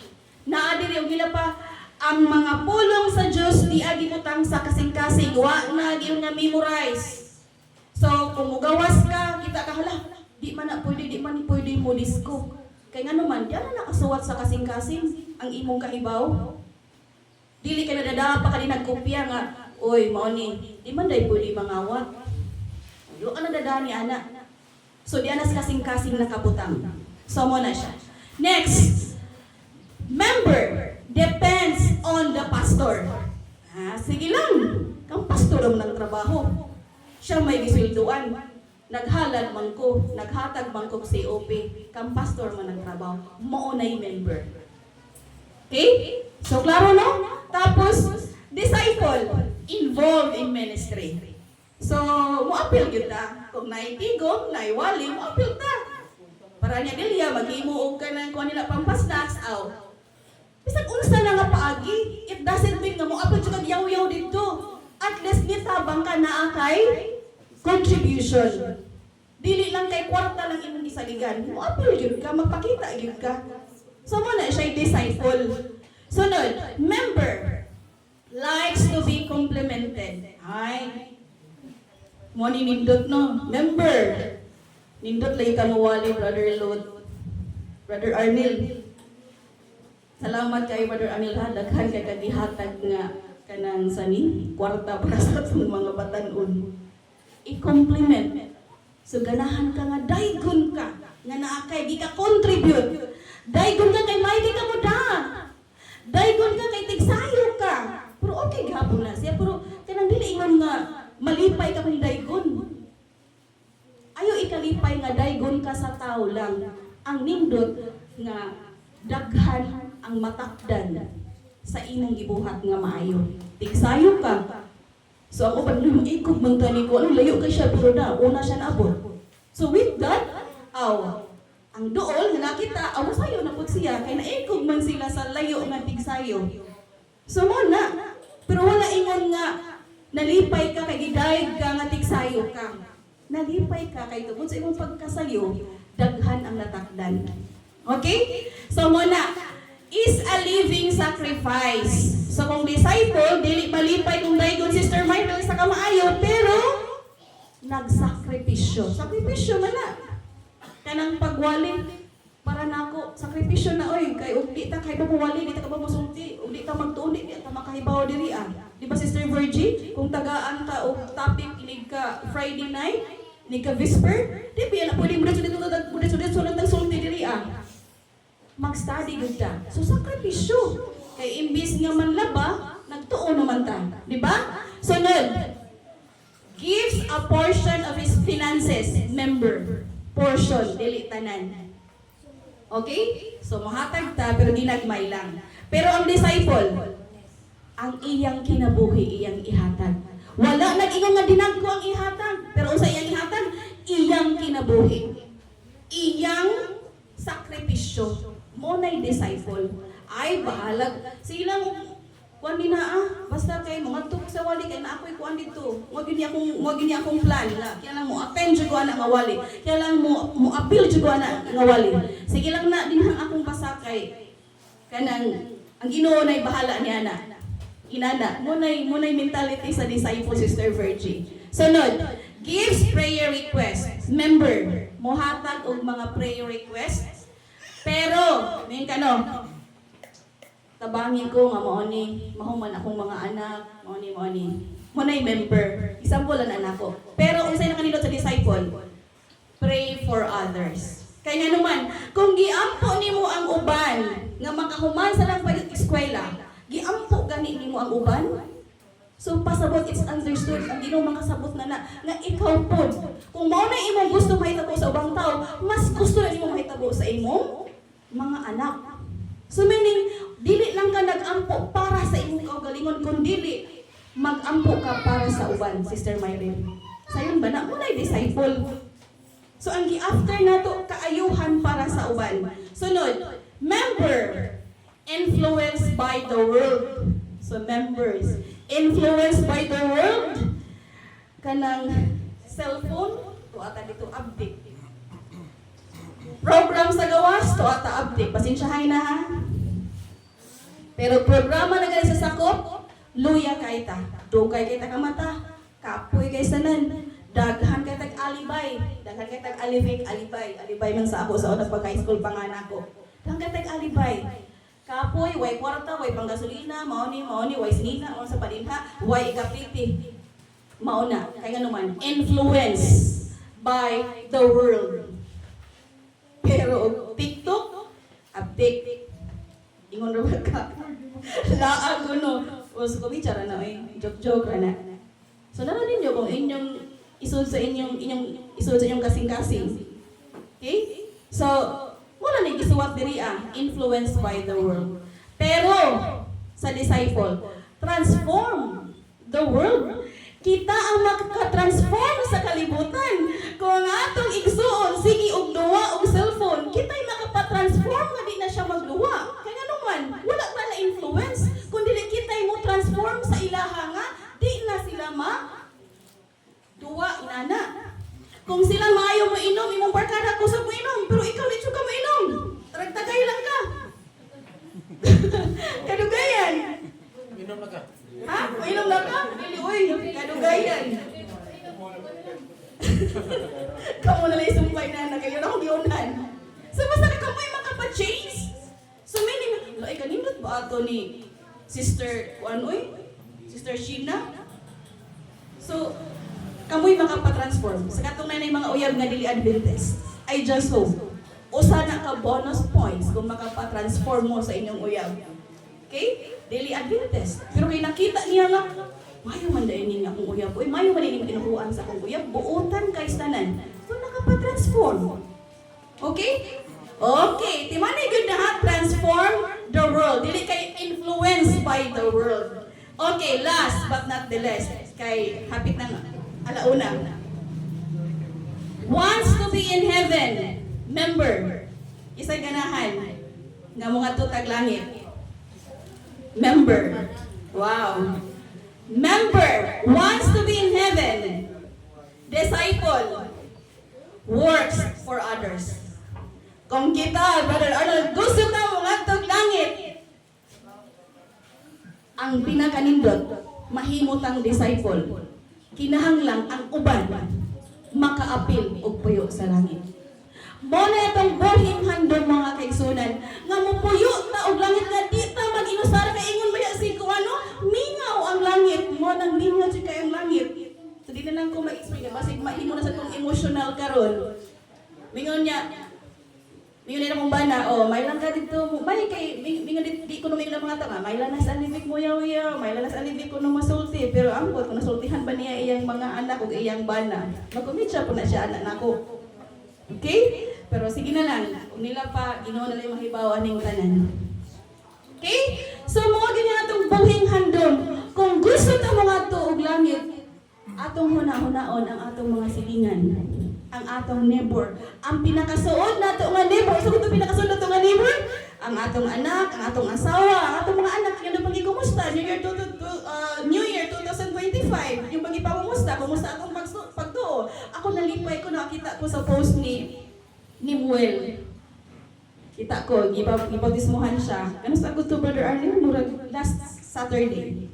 Naa diri og gila pa ang mga pulong sa Dios di agibutang sa kasing-kasing wa na gyud nga memorize. So kung mugawas ka, kita ka hala, di man pwede mo disco. Kay ngano man, di na nakasuwat sa kasing-kasing ang imong kahibaw. Dili ka nadadapa ka din nagkopya nga, oy mao ni, di man day pwede mangawat. Yo ana dadani ana. So di ana sa kasing-kasing nakabutang. So mo na siya. Next, member depends on the pastor. Sige lang. Kang pastor ang nagtrabaho. Siya may gisulduan. Naghalad man ko, naghatag man ko sa COP. Kang pastor man nagtrabaho. Mao nay member. Okay? So klaro no? Tapos disciple involved in ministry. So mo-appeal gyud ta. Kung naitigom, naiwali, mo-appeal ta. Para niya dilya, mag-imuog ka ng kung nila pampasnacks, aw. Bisag unsa na nga paagi, it doesn't mean nga mo apel jud kag yaw-yaw dito. At least nitabang ka na kay contribution. Dili lang kay kwarta lang imong gisaligan. Mo apil gyud ka, magpakita gyud ka. So mo na siya disciple. Sunod, member likes to be complimented. Ay. Mo ni nindot no, member. Nindot lagi ka mawali, Brother Lot. Brother Arnil. Salamat kay Brother Arnil ha, daghan kay kagihatag nga kanang sani kwarta para sa atong mga batan-on. I-compliment. So ganahan ka nga daygon ka nga naa kay di ka contribute. Daygon ka kay may di ka mo da. Daygon ka kay tigsayo ka. Pero okay gihapon na siya, pero kanang dili ingon nga malipay ka kay daygon. Ayo ikalipay nga daygon ka sa tao lang. Ang nindot nga daghan ang matakdan sa imong gibuhat nga maayo. Tigsayo ka. So ako pag ikog man tani ko, ano layo ka siya pero na una siya naabot. So with that, ang dool nga nakita, masayo na pud siya kay naikog man sila sa layo nga tigsayo. So mo na. Pero wala ingon nga nalipay ka kay gidayeg ka nga tigsayo ka. Nalipay ka kay tungod sa imong pagkasayo, daghan ang natakdan. Okay? So muna, is a living sacrifice. So kung disciple, dili malipay kung daygon Sister Michael sa kamaayo, pero nagsakripisyo. Sakripisyo man na. Kanang pagwali para nako, sakripisyo na oy kay ug di ta kay pamuwali, di ta ka mamusulti, ug di ta magtuon, di ta makahibaw diri ah. Di ba Sister Virgie, kung tagaan ka og topic inig ka Friday night, inig ka Vesper, di ba na pwede mo dito sunod sulti diri ah. Mag-study gud ta. So sakripisyo. Kay imbis nga manlaba, nagtuon naman ta, di ba? Sunod. Gives a portion of his finances, member. Portion, dili tanan. Okay? So mahatag ta pero di nagmay lang. Pero ang disciple, ang iyang kinabuhi iyang ihatag. Wala nag-ingon nga dinagko ang ihatag, pero unsa iyang ihatag? Iyang kinabuhi. Iyang sakripisyo. Mo na'y disciple. Ay bahalag silang kuan dinaa basta kay mo ngadto sa wali kay na ako'y kuan dito. Mo gini akong plan na. Kaya lang mo attend jud ko ana nga wali. Kaya lang mo appeal jud ko ana nga wali. Sige lang na dinhang akong pasakay. Kanang ang Ginoo nay bahala ni ana. Inana, mo nay mentality sa disciple Sister Virgie. Sunod, gives prayer requests. Member, mohatag og mga prayer requests. Pero, ngayon ka no, tabangin ko nga maoni, mahuman akong mga anak, maoni. Munay member, example lang anak ko. Pero unsay na kanino sa disciple, pray for others. Kaya nga naman, kung giampo nimo ang uban nga makahuman sa lang pag-eskwela, giampo gani nimo ang uban. So pasabot, it's understood ang Ginoo makasabot na nga ikaw pod. Kung mao na imong gusto mahitabo sa ubang tao, mas gusto na nimo mahitabo sa imong mga anak. So meaning, dili lang ka nag-ampo para sa imong kaugalingon, kundi mag-ampo ka para sa uban, Sister Myrin. Sayon ba na, muna'y disciple. So ang gi-after nato kaayuhan para sa uban. Sunod, member, influenced by the world. So members, influenced by the world, kanang cellphone, tuwata dito update. Program sa gawas, tuwata update. Pasensyahay na ha. Pero programa na ganun sa sakop, luya kay ta. Dugay kay ta kamata, kapoy kay sanan. Daghan kay tag alibay. Daghan kay tag alibay man sa ako sa unang pagka-high school panganak ko. Daghan kay tag alibay. Kapoy, way kwarta, way panggasolina, maoni, way sinina, o sa palinha, way ikapiti. Mauna, kaya naman, influenced by the world. Pero TikTok, update. Ingon ro ka. Laag ko no. O sa kumichara na joke na. So naranin niyo kung inyong isod sa inyong kasing-kasing. Okay? So wala ni gisuwat diri influenced by the world. Pero sa disciple, transform the world. Kita ang makaka-transform sa kalibutan. Kung ang atong igsuon, sige og duwa og cellphone, kita'y makapa-transform nga di na siya magduwa. Kaya naman, wala pa na influence. Kung dili kita'y mo transform sa ilaha nga, di na sila duwa inana. Kung sila maayo mo to ni Sister Sister Sheena. So, kamoy makapatransform. Sa katong na mga uyab nga dili Adventist, I just hope usa na ka bonus points kung makapatransform mo sa inyong uyab. Okay? Dili Adventist. Pero kay nakita niya nga, mayo man dahil niya akong uyab. Uy, mayo man din kinukuhaan sa akong uyab. Buutan kay tanan. So, nakapatransform. Okay? Okay. Timani good na ha? Transform the world. Dili kay influenced by the world. Okay, last but not the least. Kay hapit na nga. Alauna. Wants to be in heaven. Member. Isa'y ganahan. Nga mga tutag langit. Member. Wow. Member. Wants to be in heaven. Disciple. Works for others. Kung kita, Brother Arnold, gusto na mga tutag langit. Ang pinakanindot, mahimutang disciple. Kinahanglang ang uban makaapil og puyo sa langit. Mo na itong buhing handog mga kaigsunan nga mupuyo ta og langit nga di ta mag-inusar kay ingon maya si kuano mingaw ang langit mo nang mingaw si kay ang langit. So di na lang ko ma-explain basig mahimo na sa tong emotional karon. Mingon niya mong bana, may lang ka dito, may kay, mingon di ko namin ng mga tama, may lang nasa alibik mo yaw, may lang nasa alibik ko nung masulti, pero ambot, kung nasultihan ba niya iyang mga anak o iyang bana, magkumitsya po na siya anak nako. Okay? Pero sige na lang, kung nila pa, ginawa na lang mahibaw aning tanan. Okay? So mga ganyan atong buhing handom, kung gusto ta mga tuog langit, atong huna-hunaon ang atong mga silingan. Ang atong neighbor. Ang pinakasuod na ito nga neighbor. So ito pinakasuod na ito nga neighbor? Ang atong anak, ang atong asawa, ang atong mga anak. Yung pagi kumusta? New Year 2025. Yung pagi pangumusta. Kumusta atong pagtuo. Ako nalipay ko, nakita ko sa post ni Muel. Kita ko, ipabautismuhan siya. Ano sa ko to, Brother Arlen? Murag last Saturday.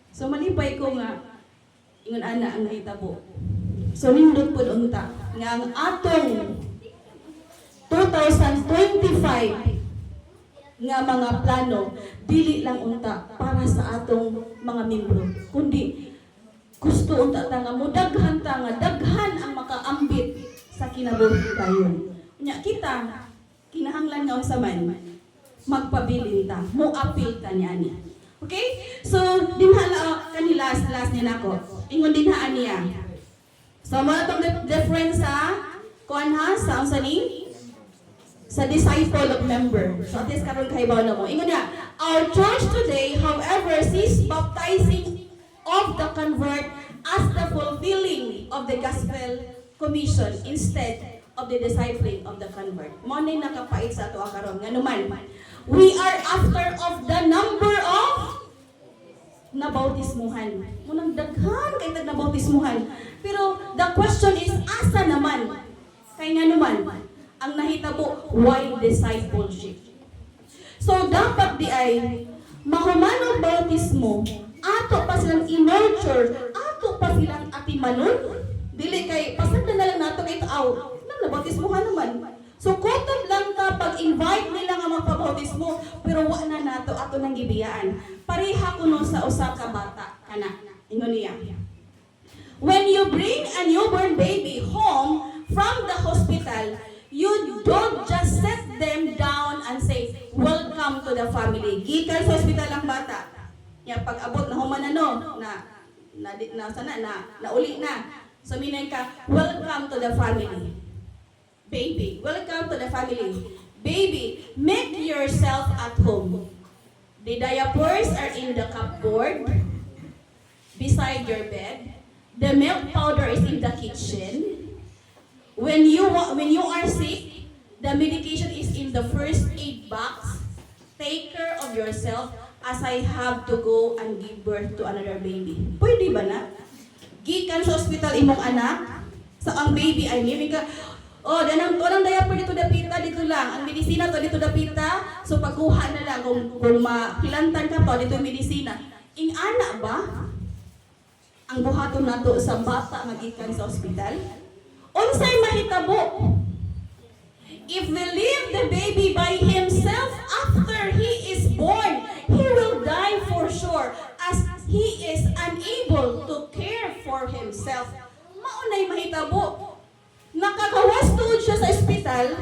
So malipay ko nga, ingon ana ang nahitabo. So nindot po unta nga ang atong 2025 nga mga plano dili lang unta para sa atong mga membro, kundi gusto unta ta nga mudaghan ta nga daghan ang makaambit sa kinabuhi dayon. Nya kita kinahanglan nga unsa man magpabilin ta, moapil ta niani. Okay? So dinhala kanila last ni nako. Ingon dinhaan niya. So, mga itong difference sa sa unsaning sa disciple of member. So, at least karon kahibaw na mo. Ingon na, our church today, however, sees baptizing of the convert as the fulfilling of the gospel commission instead of the discipling of the convert. Mo na nakapait sa ato karon nga naman. We are after of the number of nabautismuhan. Munang daghan kay nabautismuhan. Pero the question is, asa naman? Kay nga naman, ang nahitabo, why discipleship? So dapat di ay mahumanong bautismo, ato pa silang i-nurture, ato pa silang atimanon. Dili kay pasagda na lang nato kay tao. Nang nabautismuhan naman. So kutob lang ka pag-invite nila nga magpabautismo, pero wa na nato ato nang gibiyaan. Pareha kuno sa usa ka bata kana. Ingon niya. When you bring a newborn baby home from the hospital, you don't just set them down and say, "Welcome to the family." Gikan sa hospital ang bata. Ya pag abot na human na uli na. So minay ka, "Welcome to the family." Baby, welcome to the family. Baby, make yourself at home. The diapers are in the cupboard beside your bed. The milk powder is in the kitchen. When you are sick, the medication is in the first aid box. Take care of yourself as I have to go and give birth to another baby. Pwede ba na? Gikan sa hospital imong anak, sa ang baby ay nimi ka, danang diaper dito dapita, dito lang. Ang medisina to dito dapita. So pagkuha na lang kung makilantan ka to dito medisina. Ing ana ba? Ang buhaton nato sa bata nga gikan sa ospital? Unsay mahitabo? If we leave the baby by himself after he is born, he nay mahitabo. Nakakawas tuod siya sa ospital,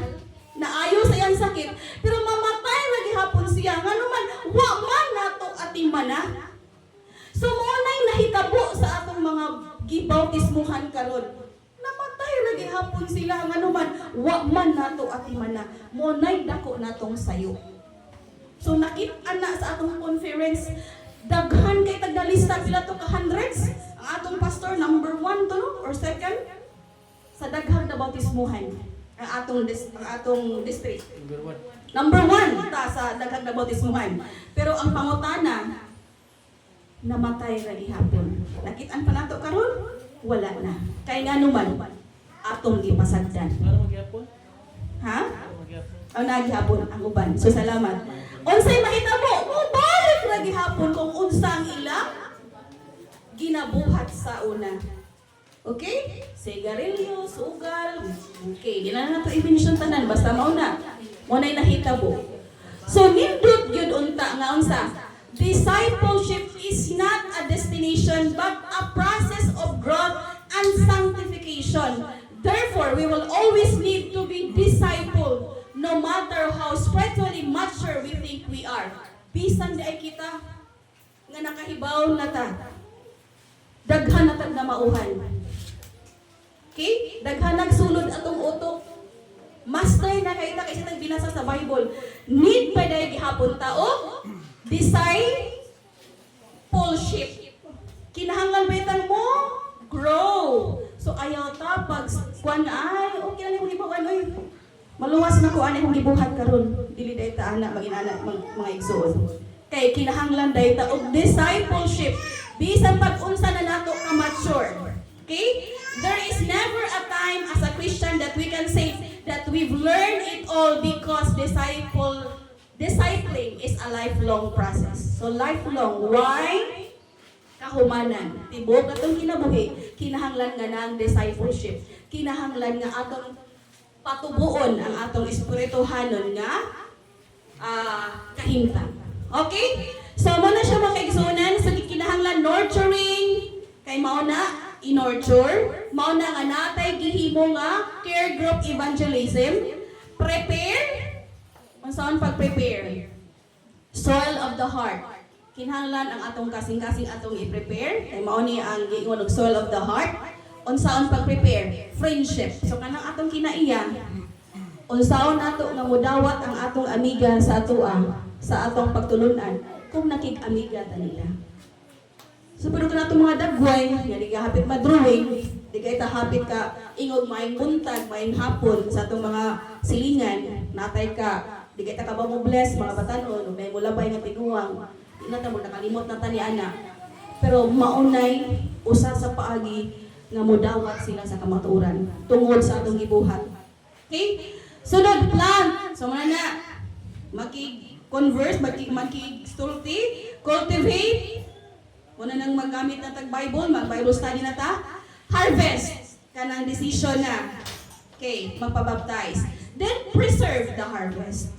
naayo sa iyang sakit, pero mamatay lagi hapon siya. Nga naman, wa man nato atimana. So mo nay nahitabo sa atong mga gibautismuhan karon. Namatay lagi hapon sila. Nga naman, wa man nato atimana. Mo nay dako natong sayo. So nakita na sa atong conference, daghan kay tagdalista pila to ka hundreds. Ang atong pastor number 1 to no? Or second sa daghang na bautismuhan ang atong district. Number 1 ta sa daghang na bautismuhan. Pero ang pangutana, namatay ra gihapon. Nakit-an pa nato karon? Wala na. Kay nga naman atong gipasagdan. Ano magyapon? Ha? Ano magyapon? Ang naghihapon ang uban. So salamat. Unsay mahitabo? Mubalik ra gihapon kung unsa ang ilang ginabuhat sa una. Okay? Sigarilyo, sugal. Okay, di na nato i-mention tanan basta mauna. Mo nay nahitabo. So nindot gyud unta nga unsa? Discipleship is not a destination but a process of growth and sanctification. Therefore, we will always need to be discipled no matter how spiritually mature we think we are. Bisan di ay kita nga nakahibaw na ta. Daghan na tag na mauhan. Okay? Daghan nagsulod atong utok. Master na kay ta kasi nagbinasa sa Bible. Need pa dai gihapon tao. Discipleship. Kinahanglan baitan mo grow. So ayaw ta pag kuan ay okay lang yung ibawan oy. Maluwas na ko ani kung gibuhat karon. Dili day ta ana maginaana mga igsoon. Kay kinahanglan day ta og discipleship. Bisan pag unsa na nato ka mature. Okay? There is never a time as a Christian that we can say that we've learned it all because discipling is a lifelong process. So lifelong. Why? Kahumanan. Tibok atong kinabuhi, kinahanglan nga ng discipleship. Kinahanglan nga atong patubuon ang atong espirituhanon nga kahimtang. Okay? So mo na siya makaigsunan sa kinahanglan nurturing kay mao na in-nurture, mao na nga natay gihimo nga care group evangelism, prepare, unsaon pag-prepare? Soil of the heart. Kinahanglan ang atong kasing-kasing atong i-prepare, kay mao ni ang giingon og soil of the heart. Unsaon pag-prepare? Friendship. So kanang atong kinaiya, unsaon nato nga mudawat ang atong amiga sa atoa, sa atong pagtulunan, kung nakig-amiga ta nila. So pero kanatong mga dagway, nga di ka hapit madrawing, di ka itahapit ka ingog maing buntag, maing hapon sa atong mga silingan, natay ka, di ka ita ka ba mo bless mga batanon, may mulabay nga tiguang, di na ta mo nakalimot na tani ana. Pero maunay usa sa paagi nga modawat sila sa kamatuoran tungod sa atong gibuhat. Okay? Sunod plan. So muna na makig-converse, makig-stulti, cultivate. Muna nang maggamit na tag-Bible, mag-Bible study na ta. Harvest. Kanang decision na. Okay, magpabaptize. Then preserve the harvest.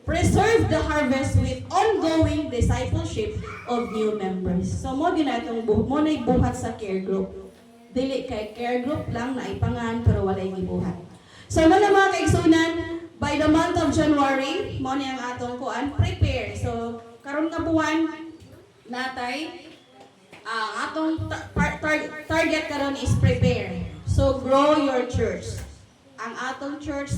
Preserve the harvest with ongoing discipleship of new members. So mo ginatong mo na ibuhat sa care group. Dili kay care group lang na ipangan pero walay gibuhat. So mo na mga kaigsunan, by the month of January, mo ni ang atong kuan prepare. So karon nga buwan natay atong target karon is prepare. So grow your church. Ang atong church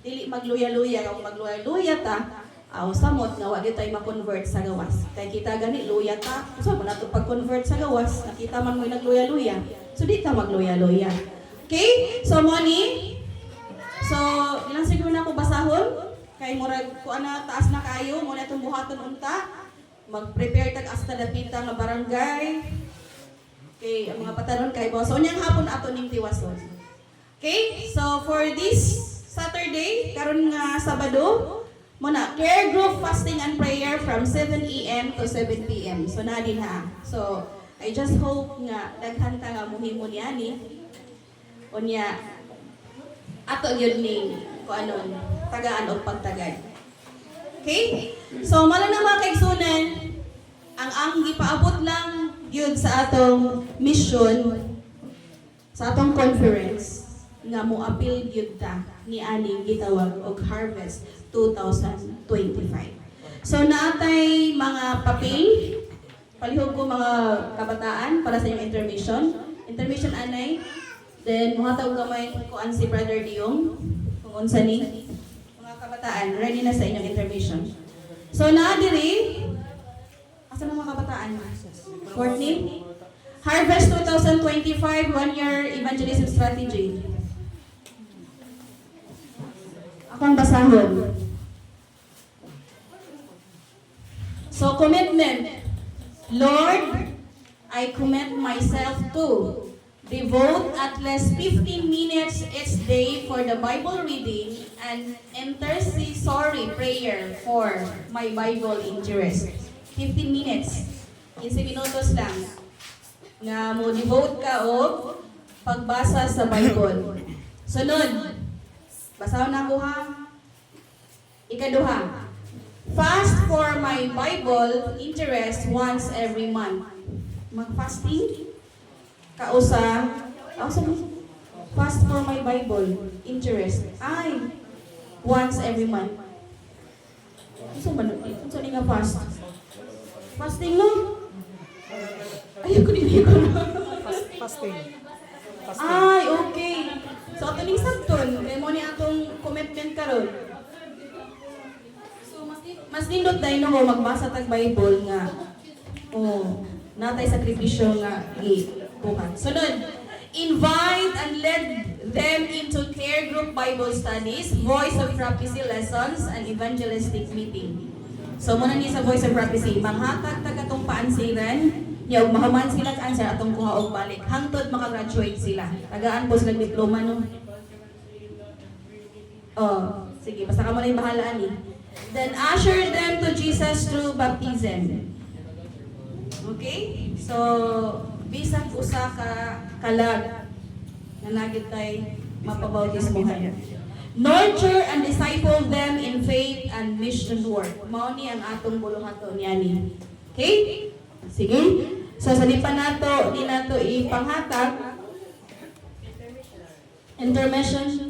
dili magluya-luya, kung magluya-luya ta, samot nga wa tay ma-convert sa gawas. Kay kita gani luya ta, so man nato pag-convert sa gawas, nakita man mo nagluya-luya. So di ta magluya-luya. Okay? So money. So ilang siguro na ako basahon kay murag ko ana taas na kayo, mo na itong buhaton unta. Mag-prepare tag asta dapita nga barangay. Okay, ang mga patanon kay boss. So unyang hapon ato ning tiwason. Okay? So for this Saturday, karon nga Sabado, muna care group fasting and prayer from 7 AM to 7 PM. So na din ha. So I just hope nga daghan ta nga muhimo niani. Unya ato gyud ning kuanon tagaan og pagtagad. Okay? So mala na mga kaigsunan, ang gipaabot lang gyud sa atong mission sa atong conference nga mo appeal gyud ta ni aning gitawag og Harvest 2025. So naatay mga papel, palihog ko mga kabataan para sa inyong intermission. Intermission anay. Then muhatag gamay kuan si Brother Diong kung unsa ni mga kabataan ready na sa inyong intermission. So naa diri asa na mga kabataan? Courtney? Harvest 2025 one-year evangelism strategy. Akong basahon. So commitment. Lord, I commit myself to devote at least 15 minutes each day for the Bible reading and intercessory prayer for my Bible interest. 15 minutes. 15 minutos lang. Nga mo devote ka og pagbasa sa Bible. Sunod. Basahon na ako ha. Ikaduha. Fast for my Bible interest once every month. Mag-fasting? Kausa fast for my Bible interest. Ay, once every month. Gusto ba nun? Gusto nga fast? Fasting no? Ayoko din ko na. Fasting. Ay, okay. So, ito ning sabton. Memo ni atong commitment karon. So, mas nindot dahil no magbasa tag Bible nga. Natay sakripisyo nga gibuhat. Sunod, invite and lead them into care group Bible studies, voice of prophecy lessons, and evangelistic meeting. So, muna ni sa voice of prophecy, manghatag tag atong paansiran, ya ug mahuman sila sa answer atong kuha og balik hangtod makagraduate sila. Tagaan po sila diploma no. Sige, basta ka mo lang bahala ani. Then usher them to Jesus through baptism. Okay? So, bisag usa ka kalag na nagit tay mapabautismohan. Nurture and disciple them in faith and mission work. Mao ni ang atong buluhaton niani. Okay? Sige. So sa di pa nato ipanghatag intermission